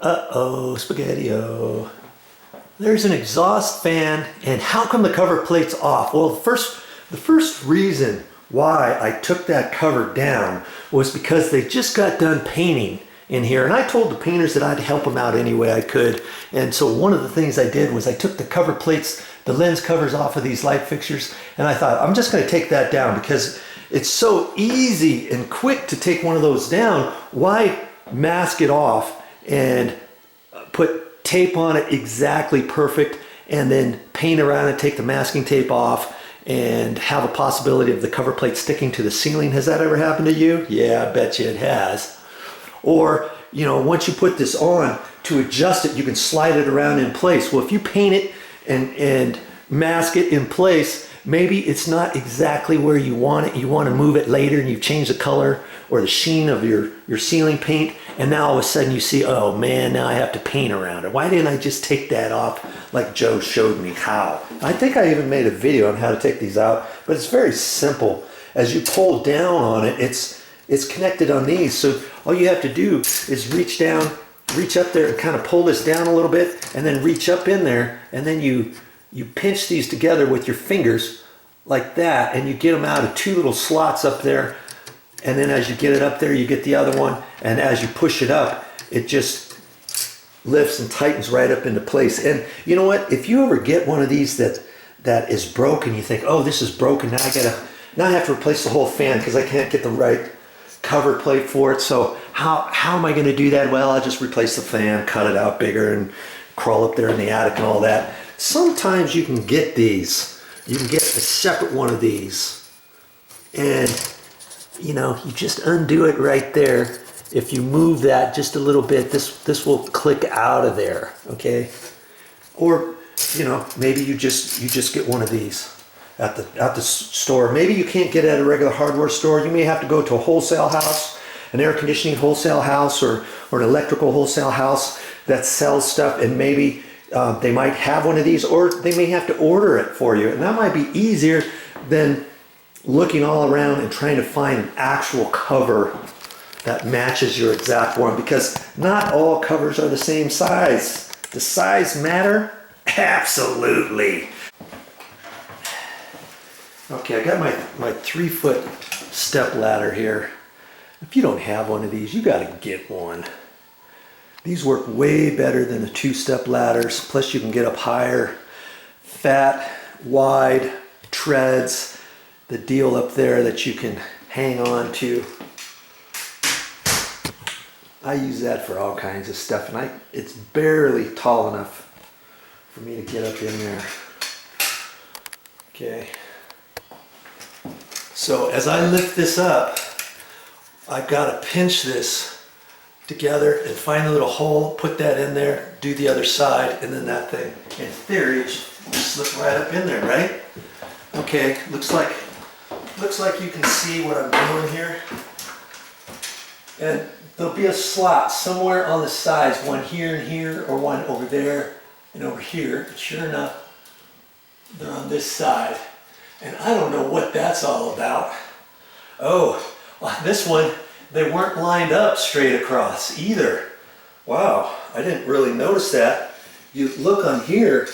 Uh-oh, spaghetti-o. There's an exhaust fan, and how come the cover plate's off? Well, the first reason why I took that cover down was because they just got done painting in here, and I told the painters that I'd help them out any way I could. And so one of the things I did was I took the cover plates, the lens covers off of these light fixtures, and I thought, I'm just going to take that down because it's so easy and quick to take one of those down. Why mask it off and put tape on it exactly perfect and then paint around and take the masking tape off and have a possibility of the cover plate sticking to the ceiling? Has that ever happened to you? Yeah, I bet you it has. Or, you know, once you put this on, to adjust it, you can slide it around in place. Well, if you paint it and mask it in place, maybe it's not exactly where you want it. You want to move it later and you've changed the color or the sheen of your ceiling paint, and now all of a sudden you see, oh man, now I have to paint around it. Why didn't I just take that off like Joe showed me how? I think I even made a video on how to take these out, but it's very simple. As you pull down on it, it's connected on these, so all you have to do is reach down, reach up there and kind of pull this down a little bit, and then reach up in there, and then you pinch these together with your fingers like that, and you get them out of two little slots up there. And then as you get it up there, you get the other one, and as you push it up, it just lifts and tightens right up into place. And you know what? If you ever get one of these that is broken, you think, oh, this is broken, now I have to replace the whole fan because I can't get the right cover plate for it. So how am I going to do that? Well, I'll just replace the fan, cut it out bigger, and crawl up there in the attic and all that. Sometimes you can get these. You can get a separate one of these, and you know, you just undo it right there. If you move that just a little bit, this will click out of there, okay? Or, you know, maybe you just get one of these at the store. Maybe you can't get it at a regular hardware store. You may have to go to a wholesale house, an air conditioning wholesale house, or an electrical wholesale house that sells stuff, and maybe they might have one of these, or they may have to order it for you. And that might be easier than looking all around and trying to find an actual cover that matches your exact one, because not all covers are the same size. Does size matter? Absolutely. Okay, I got my 3-foot step ladder here. If you don't have one of these, you got to get one. These work way better than the 2-step ladders. Plus you can get up higher. Fat, wide treads. The deal up there that you can hang on to. I use that for all kinds of stuff, and it's barely tall enough for me to get up in there. Okay. So as I lift this up, I've got to pinch this together and find a little hole, put that in there, do the other side, and then that thing, in theory, it should slip right up in there, right? Okay, looks like you can see what I'm doing here. And there'll be a slot somewhere on the sides, one here and here, or one over there and over here. And sure enough, they're on this side. And I don't know what that's all about. Oh, this one, they weren't lined up straight across either. Wow, I didn't really notice that. You look on here,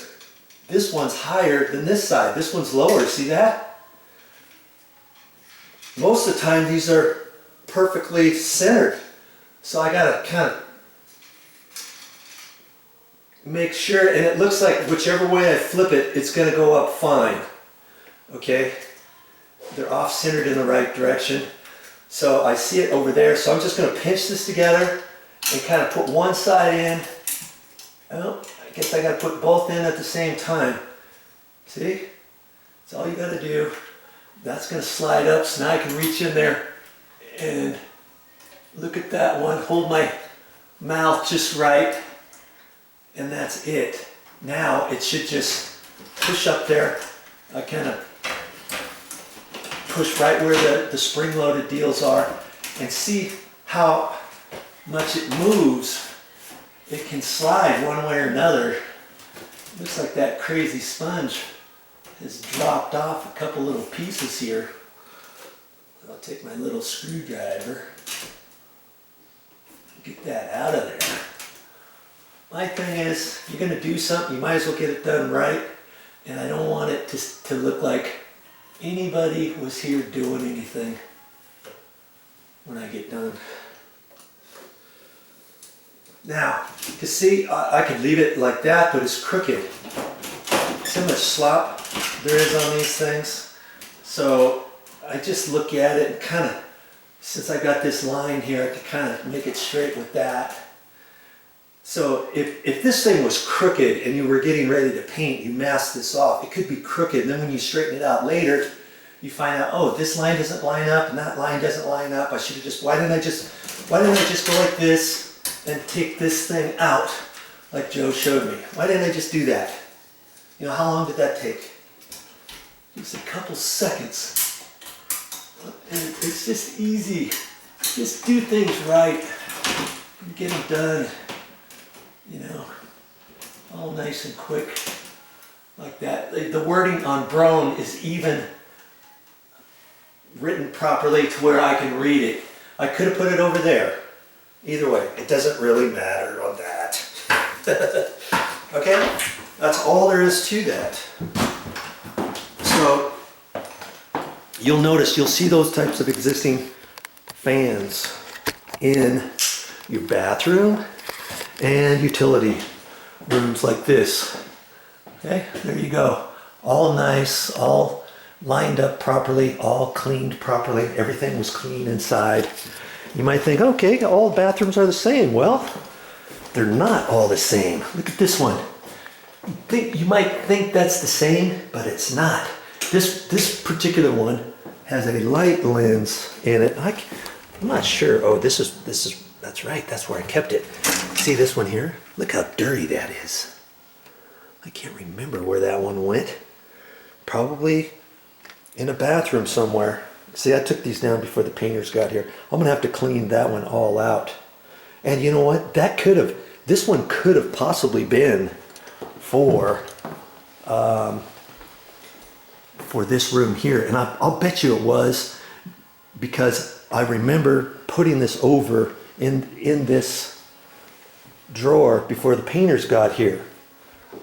this one's higher than this side. This one's lower, see that? Most of the time these are perfectly centered. So I gotta kind of make sure, and it looks like whichever way I flip it, it's gonna go up fine. Okay? They're off centered in the right direction. So I see it over there, so I'm just gonna pinch this together and kind of put one side in. Oh, I guess I gotta put both in at the same time. See? That's all you gotta do. That's going to slide up, so now I can reach in there and look at that one, hold my mouth just right, and that's it. Now it should just push up there. I kind of push right where the spring-loaded deals are, and see how much it moves. It can slide one way or another. Looks like that crazy sponge has dropped off a couple little pieces here. I'll take my little screwdriver, get that out of there. my thing is, you're gonna do something, you might as well get it done right. And I don't want it to look like anybody was here doing anything when I get done. Now, you see, I could leave it like that, but it's crooked. See how much slop there is on these things? So I just look at it and kind of, since I got this line here, I can kind of make it straight with that. So if this thing was crooked and you were getting ready to paint, you mask this off, it could be crooked. And then when you straighten it out later, you find out, oh, this line doesn't line up and that line doesn't line up. I should have just, why didn't I just go like this and take this thing out like Joe showed me? Why didn't I just do that? You know, how long did that take? Just a couple seconds. And it's just easy. Just do things right and get them done. You know, all nice and quick like that. The wording on Brone is even written properly to where I can read it. I could have put it over there. Either way, it doesn't really matter on that. Okay, that's all there is to that. So you'll notice, you'll see those types of existing fans in your bathroom and utility rooms like this. Okay, there you go. All nice, all lined up properly, all cleaned properly. Everything was clean inside. You might think, okay, all bathrooms are the same. Well, they're not all the same. Look at this one. You might think that's the same, but it's not. This particular one has a light lens in it. I'm not sure. Oh, this is, that's right. That's where I kept it. See this one here? Look how dirty that is. I can't remember where that one went. Probably in a bathroom somewhere. See, I took these down before the painters got here. I'm gonna have to clean that one all out. And you know what? This one could have possibly been for this room here. And I'll bet you it was, because I remember putting this over in this drawer before the painters got here.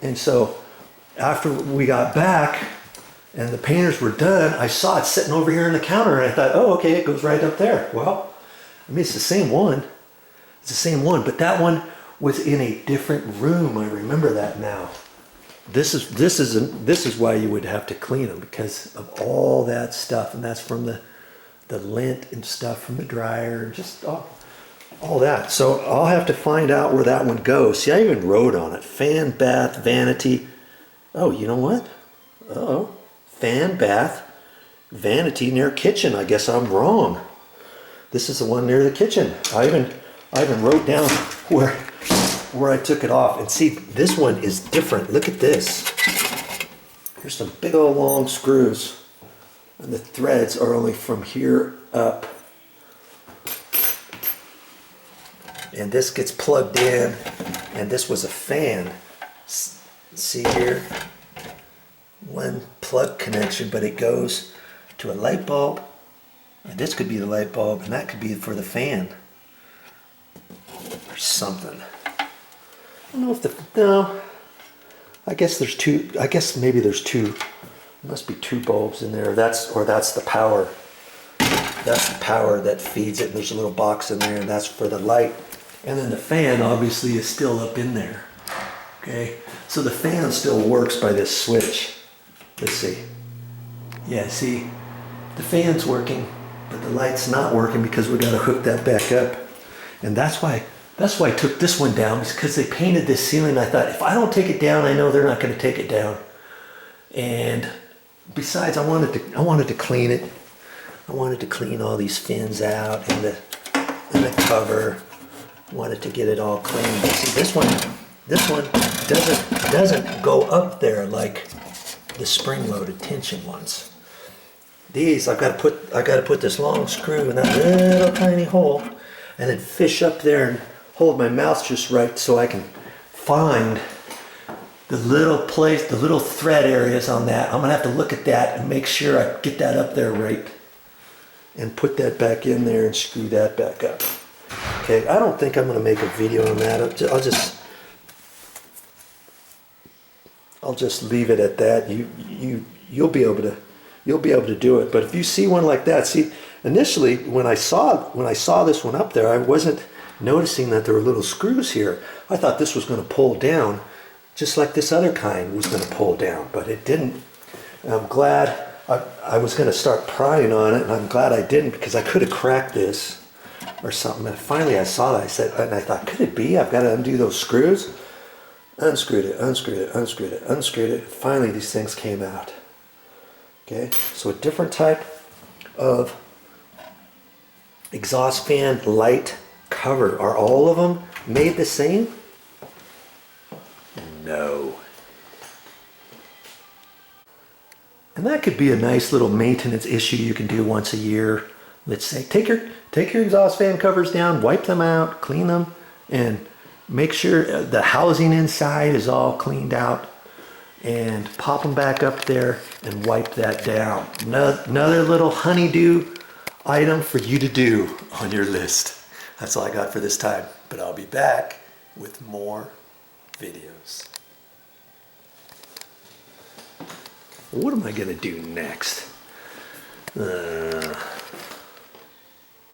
And so after we got back and the painters were done, I saw it sitting over here on the counter and I thought, oh, okay, it goes right up there. Well, I mean, it's the same one. It's the same one, but that one was in a different room. I remember that now. This is why you would have to clean them, because of all that stuff, and that's from the lint and stuff from the dryer, and just all that. So I'll have to find out where that one goes. See, I even wrote on it, fan, bath, vanity. Oh, you know what? Uh-oh. Fan, bath, vanity near kitchen. I guess I'm wrong. This is the one near the kitchen. I even wrote down where I took it off. And see, this one is different. Look at this. Here's some big old long screws. And the threads are only from here up. And this gets plugged in, and this was a fan. See here? One plug connection, but it goes to a light bulb. And this could be the light bulb, and that could be for the fan. Or something. I don't know if no. I guess there's two, I guess maybe there's two. There must be two bulbs in there. That's the power. That's the power that feeds it. And there's a little box in there, and that's for the light. And then the fan obviously is still up in there. Okay, so the fan still works by this switch. Let's see. Yeah, see, the fan's working, but the light's not working because we got to hook that back up. And that's why I took this one down, because they painted this ceiling. I thought, if I don't take it down, I know they're not going to take it down. And besides, I wanted to clean it. I wanted to clean all these fins out and the cover. Wanted to get it all clean. But see, this one doesn't go up there like the spring-loaded tension ones. These I've got to put this long screw in that little tiny hole, and then fish up there and hold my mouth just right so I can find the little thread areas on that. I'm gonna have to look at that and make sure I get that up there right, and put that back in there and screw that back up. Okay, I don't think I'm going to make a video on that. I'll just I'll just leave it at that. You'll be able to do it. But if you see one like that, see, initially when I saw this one up there, I wasn't noticing that there were little screws here. I thought this was going to pull down just like this other kind was going to pull down, but it didn't. And I'm glad. I was going to start prying on it, and I'm glad I didn't, because I could have cracked this or something. And finally I saw that. I thought, could it be I've got to undo those screws? Unscrewed it, unscrewed it, unscrewed it, unscrewed it. Finally these things came out. Okay, so a different type of exhaust fan light cover. Are all of them made the same? No. And that could be a nice little maintenance issue you can do once a year. Let's say take your exhaust fan covers down, wipe them out, clean them, and make sure the housing inside is all cleaned out, and pop them back up there and wipe that down. Another little honeydew item for you to do on your list. That's all I got for this time, but I'll be back with more videos. What am I gonna do next?